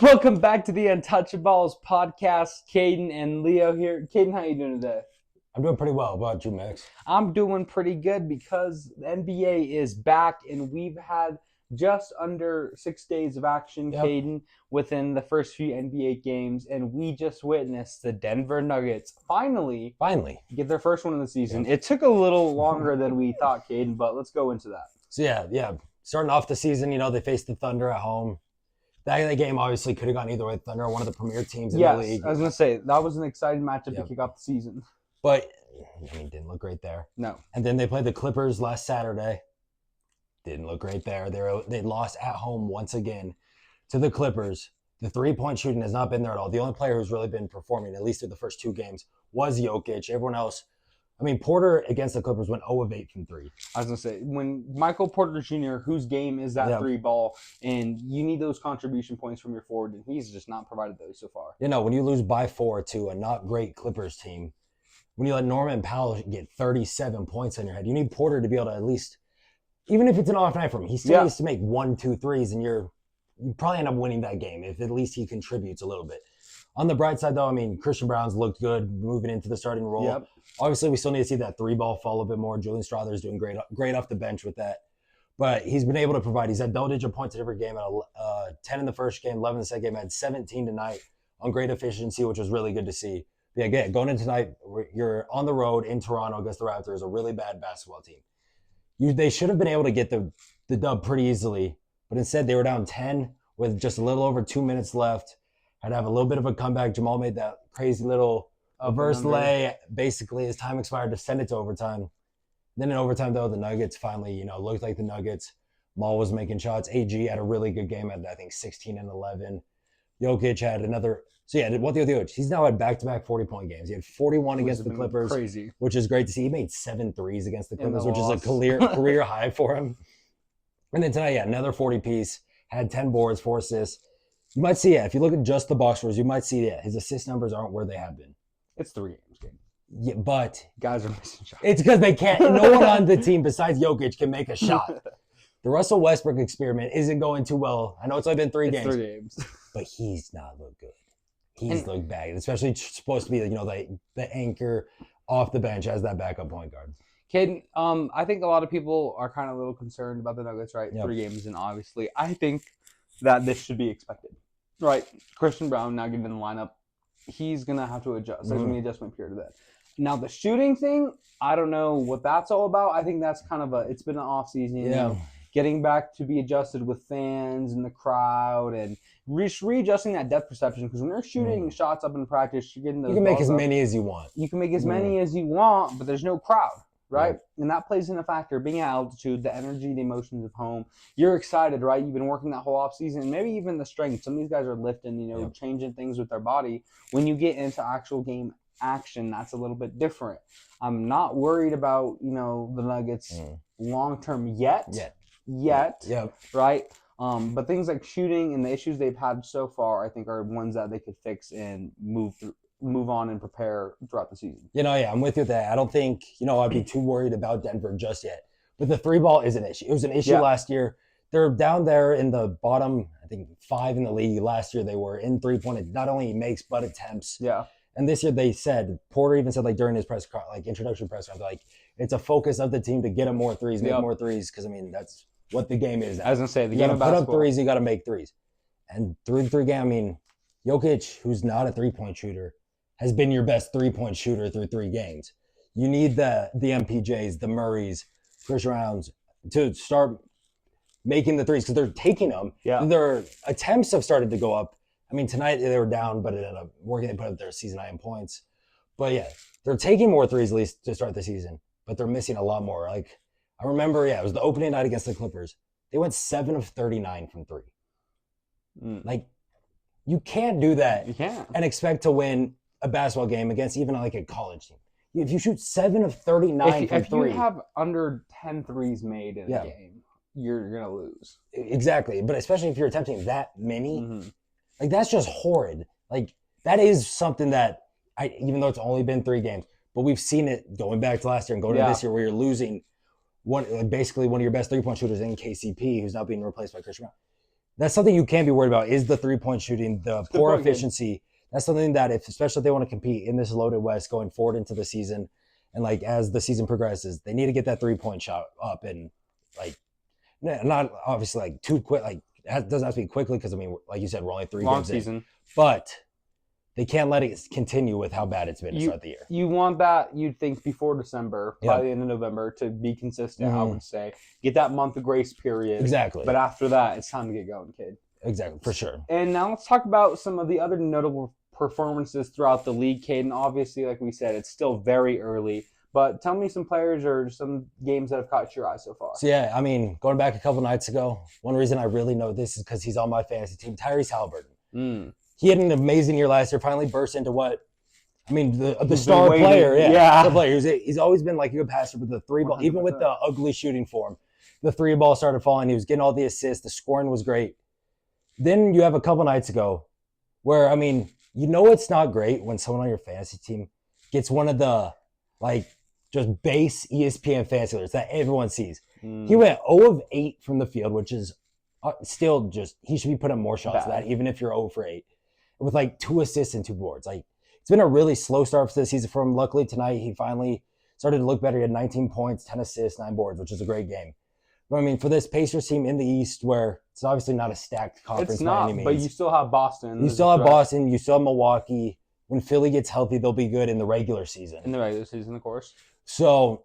Welcome back to the Untouchaballs podcast. Caden and Leo here. Caden, how you doing today? I'm doing pretty well. How about you, Max? I'm doing pretty good because the NBA is back and we've had just under 6 days of action, Yep. Caden, within the first few NBA games, and we just witnessed the Denver Nuggets finally get their first one of the season. Yep. It took a little longer than we thought, Caden, but let's go into that. So yeah. Starting off the season, they faced the Thunder at home. That game obviously could have gone either way. Thunder are one of the premier teams in the league. I was going to say, that was an exciting matchup to Yep. kick off the season. But, didn't look great there. No. And then they played the Clippers last Saturday. Didn't look great there. They lost at home once again to the Clippers. The three-point shooting has not been there at all. The only player who's really been performing, at least through the first two games, was Jokic. Everyone else, Porter against the Clippers went 0 of 8 from three. I was going to say, when Michael Porter Jr., whose game is that three ball, and you need those contribution points from your forward, and he's just not provided those so far. When you lose by 4 to a not great Clippers team, when you let Norman Powell get 37 points on your head, you need Porter to be able to at least, even if it's an off night for him, he still needs to make 1, 2 threes, and you probably end up winning that game if at least he contributes a little bit. On the bright side, though, Christian Brown's looked good moving into the starting role. Yep. Obviously, we still need to see that three ball fall a bit more. Julian Strawther's doing great off the bench with that. But he's been able to provide. He's had double-digit points in every game. 10 in the first game, 11 in the second game. Had 17 tonight on great efficiency, which was really good to see. But again, going into tonight, you're on the road in Toronto against the Raptors, a really bad basketball team. They should have been able to get the dub pretty easily, but instead they were down 10 with just a little over 2 minutes left. Had to have a little bit of a comeback. Jamal made that crazy little reverse lay, basically as time expired to send it to overtime. Then in overtime, though, the Nuggets finally, looked like the Nuggets. Maul was making shots. AG had a really good game at, I think, 16 and 11. Jokic had another. So, yeah, what the Jokic? He's now had back-to-back 40-point games. He had 41 against the Clippers, crazy, which is great to see. He made 7 threes against the Clippers, which is a career high for him. And then tonight, another 40-piece. Had 10 boards, 4 assists. You might see, if you look at just the box scores, you might see that his assist numbers aren't where they have been. It's 3 games, game. Yeah, but guys are missing shots. It's because they can't. No one on the team besides Jokic can make a shot. The Russell Westbrook experiment isn't going too well. I know it's only been 3 games, but he's not looked good. He's looked bad, especially supposed to be the anchor off the bench as that backup point guard. Caden, I think a lot of people are kind of a little concerned about the Nuggets, right? Yep. 3 games, and obviously, I think that this should be expected, right? Christian Brown now getting in the lineup, he's gonna have to adjust. There's gonna be an adjustment period to that. Now the shooting thing, I don't know what that's all about. I think that's kind of it's been an off season, getting back to be adjusted with fans and the crowd and readjusting that depth perception. Because when you're shooting shots up in practice, you're getting those. You can make as many as you want. You can make as many as you want, but there's no crowd. Right? And that plays in a factor. Being at altitude, the energy, the emotions of home. You're excited, right? You've been working that whole offseason, and maybe even the strength. Some of these guys are lifting, changing things with their body. When you get into actual game action, that's a little bit different. I'm not worried about, the Nuggets long-term yet. Right? But things like shooting and the issues they've had so far, I think, are ones that they could fix and move on and prepare throughout the season. I'm with you with that. I don't think, I'd be too worried about Denver just yet. But the 3-ball is an issue. It was an issue last year. They're down there in the bottom, I think, 5 in the league. Last year they were in 3-point. Not only makes, but attempts. Yeah. And this year they said, Porter even said during his introductory press conference, it's a focus of the team to get them more threes, make more threes. Because, that's what the game is. I was going to say, the game of basketball. You got to put up threes, you got to make threes. And through the 3 game, Jokic, who's not a 3-point shooter, has been your best 3-point shooter through 3 games. You need the MPJs, the Murrays, Chris Rounds to start making the threes because they're taking them. Yeah. Their attempts have started to go up. Tonight they were down, but it ended up working. They put up their season high in points. But they're taking more threes at least to start the season, but they're missing a lot more. I remember, it was the opening night against the Clippers. They went 7 of 39 from 3. You can't do that. You can't. And expect to win a basketball game against even a college team. If you shoot 7 of 39 from 3. If you have under 10 threes made in a game, you're going to lose. Exactly. But especially if you're attempting that many, that's just horrid. That is something that, even though it's only been 3 games, but we've seen it going back to last year and going to this year where you're losing basically one of your best 3-point shooters in KCP, who's now being replaced by Christian Brown. that's something you can be worried about is the 3-point shooting, the poor point, kid. efficiency. That's something that especially if they want to compete in this loaded West going forward into the season, and like as the season progresses, they need to get that 3-point shot up and like not obviously like too quick. Like it doesn't have to be quickly because I mean, like you said, we're only 3 Long games season. in, but they can't let it continue with how bad it's been to start the year. You want that, you'd think, before December, by the end of November, to be consistent, I would say. Get that month of grace period. Exactly. But after that, it's time to get going, kid. Exactly, for sure. And now let's talk about some of the other notable performances throughout the league, Caden. Obviously, like we said, it's still very early. But tell me some players or some games that have caught your eye so far. So, yeah, I mean, going back a couple nights ago, one reason I really know this is because he's on my fantasy team, Tyrese Haliburton. He had an amazing year last year, finally burst into what, I mean, the star player. Yeah. Star player. He's always been like a good passer, but the 3-ball, 100%. Even with the ugly shooting form, the 3-ball started falling. He was getting all the assists. The scoring was great. Then you have a couple nights ago where, I mean, you know it's not great when someone on your fantasy team gets one of the, like, just base ESPN fantasy alerts that everyone sees. He went 0 of 8 from the field, which is still just, he should be putting more shots than that, even if you're 0 for 8. With like 2 assists and 2 boards. Like, it's been a really slow start for the season for him. Luckily tonight, he finally started to look better. He had 19 points, 10 assists, 9 boards, which is a great game. But I mean, for this Pacers team in the East, where it's obviously not a stacked conference it's not, by any means. But you still have Boston. You still have Boston. You still have Milwaukee. When Philly gets healthy, they'll be good in the regular season. In the regular season, of course. So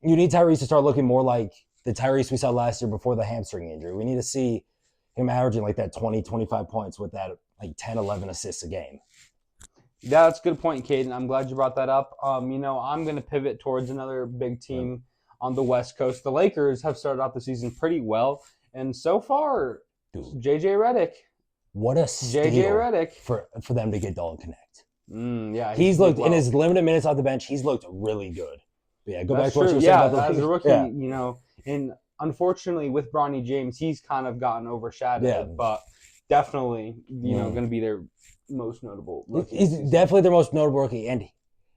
you need Tyrese to start looking more like the Tyrese we saw last year before the hamstring injury. We need to see him averaging like that 20, 25 points with that like 10, 11 assists a game. Yeah, that's a good point, Caden. I'm glad you brought that up. I'm going to pivot towards another big team on the West Coast. The Lakers have started off the season pretty well. And so far, JJ Redick. What a steal JJ Redick for them to get Dalton Connect. Yeah, he's looked in his limited minutes off the bench. He's looked really good. But yeah, go back to what you were saying about the as a rookie, and unfortunately with Bronny James, he's kind of gotten overshadowed. Yeah. But definitely, going to be their most notable rookie. He's definitely their most notable rookie. And I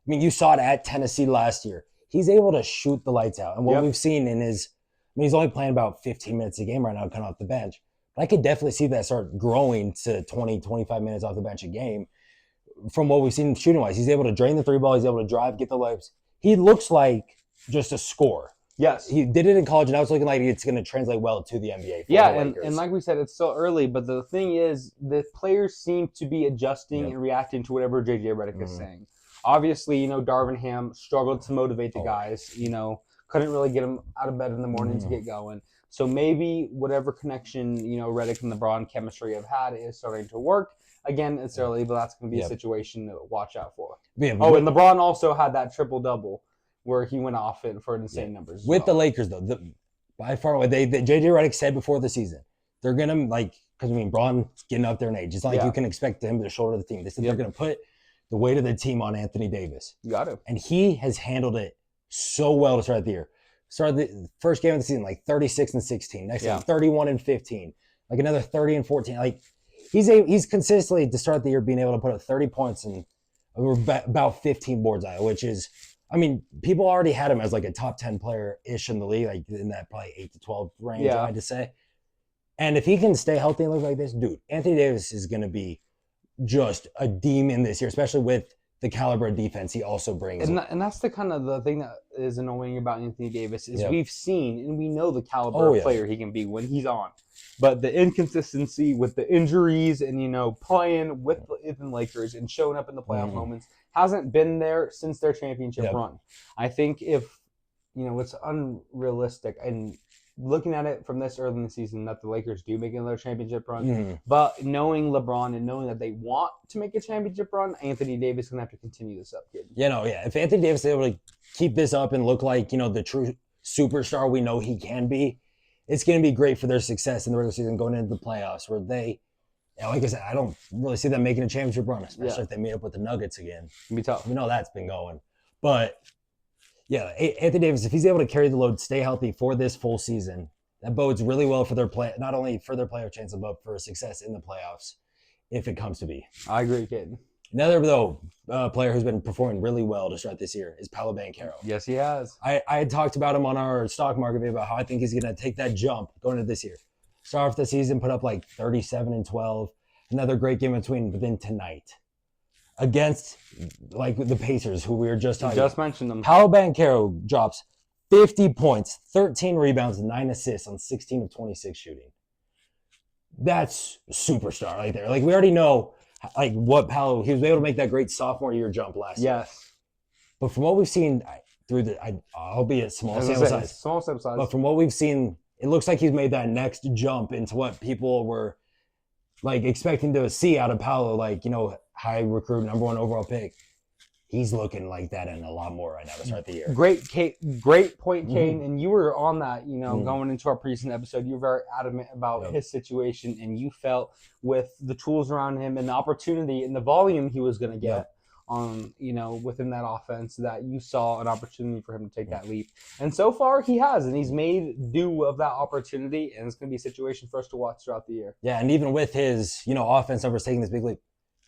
mean, you saw it at Tennessee last year. He's able to shoot the lights out. And what we've seen in his, I mean, he's only playing about 15 minutes a game right now, coming off the bench. But I could definitely see that start growing to 20, 25 minutes off the bench a game. From what we've seen shooting-wise, he's able to drain the 3-ball. He's able to drive, get the layups. He looks like just a scorer. Yes. He did it in college, and now it's looking like it's going to translate well to the NBA. And like we said, it's still early, but the thing is, the players seem to be adjusting and reacting to whatever JJ Redick is saying. Obviously, Darvin Ham struggled to motivate the guys, couldn't really get them out of bed in the morning to get going. So maybe whatever connection, Redick and LeBron chemistry have had is starting to work. Again, it's early, but that's going to be a situation to watch out for. And LeBron also had that triple-double where he went off for insane numbers. With the Lakers, though, by far away, JJ Redick said before the season, they're going to, because, I mean, Bron's getting up there in age. It's not like you can expect him to shoulder the team. They said they're going to put the weight of the team on Anthony Davis. You got to. And he has handled it so well to start the year. Started the first game of the season, 36-16. Next game, 31-15. Another 30-14. He's consistently, to start the year, being able to put up 30 points and about 15 boards out, which is, I mean, people already had him as a top 10 player-ish in the league, in that probably 8 to 12 range, I had to say. And if he can stay healthy and look like this, dude, Anthony Davis is going to be just a demon this year, especially with the caliber of defense he also brings. And that's the kind of the thing that is annoying about Anthony Davis is we've seen and we know the caliber of player he can be when he's on. But the inconsistency with the injuries and, playing with the Lakers and showing up in the playoff moments hasn't been there since their championship run. I think if, it's unrealistic and looking at it from this early in the season that the Lakers do make another championship run, but knowing LeBron and knowing that they want to make a championship run, Anthony Davis is going to have to continue this up, kid. If Anthony Davis is able to keep this up and look like, the true superstar we know he can be, it's going to be great for their success in the regular season going into the playoffs where they, like I said, I don't really see them making a championship run, especially if they meet up with the Nuggets again. It's going to be tough. We know that's been going. But, Anthony Davis, if he's able to carry the load, stay healthy for this full season, that bodes really well for their play, not only for their playoff chances, but for success in the playoffs, if it comes to be. I agree, kid. Another, player who's been performing really well to start this year is Paolo Banchero. Yes, he has. I had talked about him on our stock market video about how I think he's going to take that jump going into this year. Start off the season, put up like 37 and 12. Another great game but then tonight against like the Pacers, who we were just talking about. Just mentioned them. Paolo Banchero drops 50 points, 13 rebounds, 9 assists on 16 of 26 shooting. That's superstar right there. Like we already know like what Paolo, he was able to make that great sophomore year jump last year. Yes. But from what we've seen through albeit small sample size, but from what we've seen, it looks like he's made that next jump into what people were like expecting to see out of Paolo, like, you know, high recruit, number 1 overall pick. He's looking like that and a lot more right now to start the year. Great point, Caden. And you were on that, you know, going into our preseason episode. You were very adamant about his situation, and you felt with the tools around him and the opportunity and the volume he was going to get on, you know, within that offense, that you saw an opportunity for him to take that leap. And so far he has, and he's made due of that opportunity, and it's going to be a situation for us to watch throughout the year. Yeah, and even with his, you know, offense numbers taking this big leap,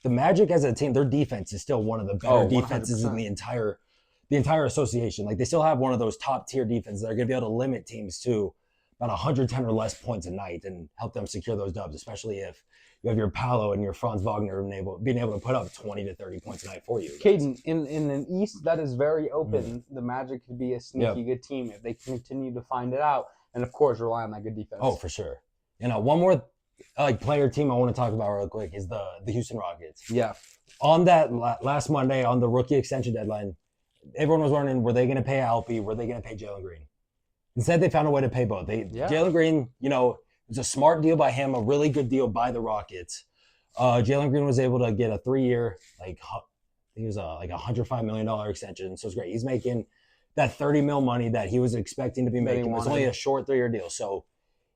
the Magic as a team, their defense is still one of the better defenses in the entire association. Like they still have one of those top tier defenses that are going to be able to limit teams to about 110 or less points a night and help them secure those dubs, especially if you have your Paolo and your Franz Wagner being able to put up 20 to 30 points a night for you. Caden, in an East that is very open, the Magic could be a sneaky good team if they continue to find it out, and of course rely on that good defense. Oh, for sure. You know, one more player team I want to talk about real quick is the Houston Rockets. Yeah. On that last Monday, on the rookie extension deadline, everyone was wondering, were they going to pay Alpi? Were they going to pay Jalen Green? Instead, they found a way to pay both. Jalen Green, you know, it was a smart deal by him, a really good deal by the Rockets. Jalen Green was able to get a 3-year, like a $105 million extension. So it's great. He's making that $30 million money that he was expecting to be making. It's only a short 3-year deal. So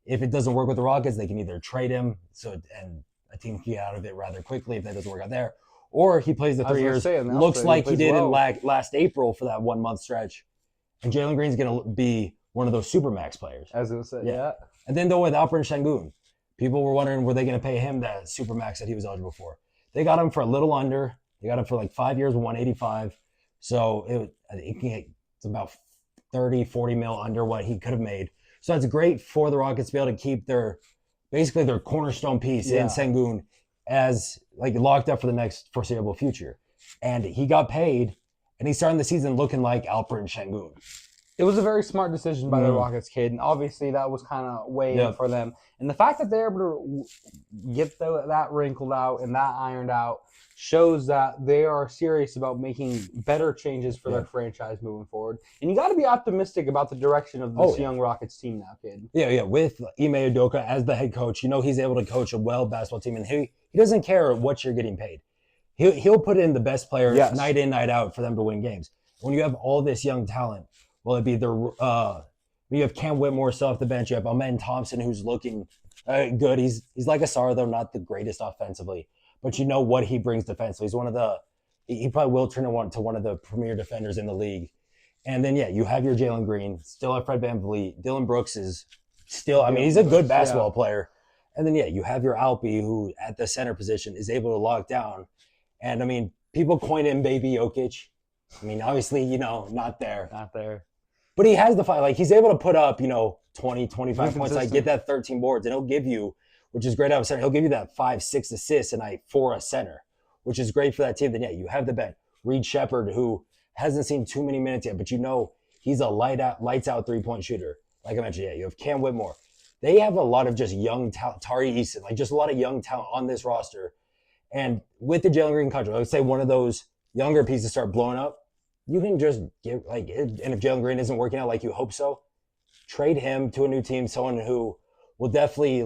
if it doesn't work with the Rockets, they can either trade him and a team can get out of it rather quickly if that doesn't work out there. Or he plays the 3 years. Looks like he did in last April for that 1 month stretch. And Jalen Green's going to be one of those supermax players. As I said, yeah. And then though with Alperen Şengün, people were wondering, were they going to pay him that supermax that he was eligible for? They got him for a little under. They got him for like 5 years, 185. So it's about 30, 40 mil under what he could have made. So that's great for the Rockets to be able to keep their cornerstone piece in Şengün as like locked up for the next foreseeable future. And he got paid, and he's starting the season looking like Alperen Şengün. It was a very smart decision by the Rockets, kid, and obviously that was kind of weighing for them. And the fact that they're able to get that wrinkled out and that ironed out shows that they are serious about making better changes for their franchise moving forward. And you got to be optimistic about the direction of this young Rockets team now, kid. Yeah. With Ime Udoka as the head coach, you know he's able to coach a well basketball team, and he doesn't care what you're getting paid. He'll put in the best player night in, night out for them to win games. When you have all this young talent, will it be you have Cam Whitmore still off the bench. You have Amen Thompson, who's looking good. He's like a star, though not the greatest offensively, but you know what he brings defensively. He's he probably will turn into one of the premier defenders in the league. And then you have your Jalen Green, still have Fred VanVleet. Dylan Brooks is still, he's a good basketball player. And then you have your Alpi, who at the center position is able to lock down. And people coin him Baby Jokic. Obviously, not there. Not there. But he has the fight. Like, he's able to put up, 20, 25 points, like get that 13 boards. And he'll give you, which is great out of center, he'll give you that 5-6 assists a night for a center, which is great for that team. Then, you have the bench. Reed Shepherd, who hasn't seen too many minutes yet, but he's a lights out 3-point shooter. Like I mentioned, you have Cam Whitmore. They have a lot of just young talent, Tyrese, like just a lot of young talent on this roster. And with the Jalen Green contract, let's say one of those younger pieces start blowing up, you can just give and if Jalen Green isn't working out like you hope so, trade him to a new team, someone who will definitely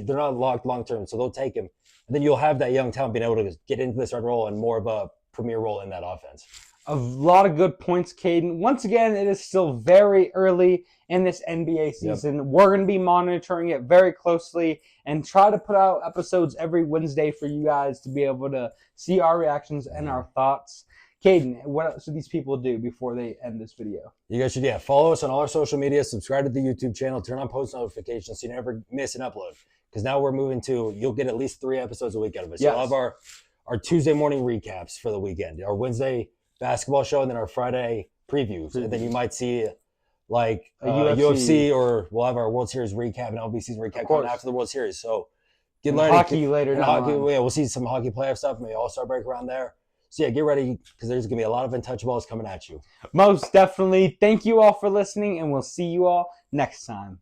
they're not locked long term, so they'll take him. And then you'll have that young talent being able to get into the starting role and more of a premier role in that offense. A lot of good points, Caden. Once again, it is still very early in this NBA season. Yep. We're going to be monitoring it very closely and try to put out episodes every Wednesday for you guys to be able to see our reactions and our thoughts. Caden, what should these people do before they end this video? You guys should follow us on all our social media, subscribe to the YouTube channel, turn on post notifications so you never miss an upload. Because now we're moving to, you'll get at least 3 episodes a week out of us. Yes. You'll have our Tuesday morning recaps for the weekend, our Wednesday basketball show, and then our Friday previews. And then you might see like A UFC. UFC, or we'll have our World Series recap and LB season recap coming after the World Series. So get And ready. hockey later And down the hockey, line. yeah, we'll see some hockey playoff stuff, maybe All-Star break around there. So yeah, get ready because there's gonna be a lot of Untouchaballs coming at you. Most definitely. Thank you all for listening, and we'll see you all next time.